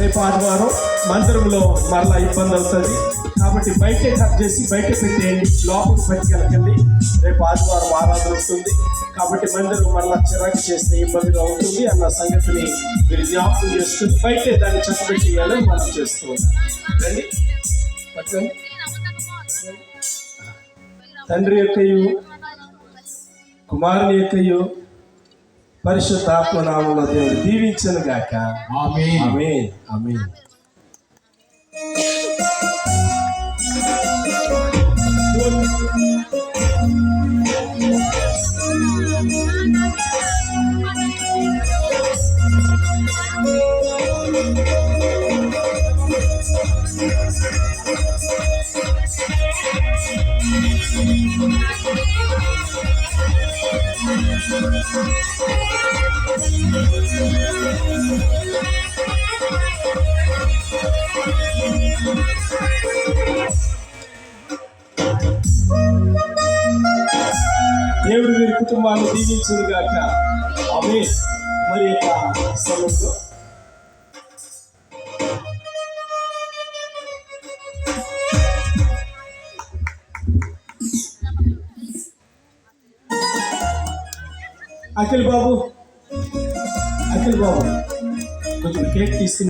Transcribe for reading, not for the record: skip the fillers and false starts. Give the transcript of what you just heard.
రేపు ఆదివారం మందిరంలో మరలా ఇబ్బంది అవుతుంది కాబట్టి బయటే కట్ చేసి బయట పెట్టేయండి, లోపలికి పట్టుకెళ్ళకండి. రేపు ఆదివారం ఆరాధన ఉంటుంది కాబట్టి మందిరం మరలా చిరాకు చేస్తే ఇబ్బందిగా ఉంటుంది అన్న సంగతిని మీరు జ్ఞాపకం చేసుకుని బయటే దాన్ని చక్కబెట్టేయాలని మనం చేస్తూ ఉన్నాం. రండి పట్టుకోండి. తండ్రి యొక్కయు కుమారుని యొక్కయు పరిశుద్ధాత్మ నామములో దేవుడు దీవించను గాక. ఆమేన్. ఆమేన్. ఆమేన్. దేవుడు వీరి కుటుంబాన్ని దీవించును గాక. ఆమేన్. మరి యొక్క సమయంలో అఖిల్ బాబు కొంచెం కేక్ తీసుకుని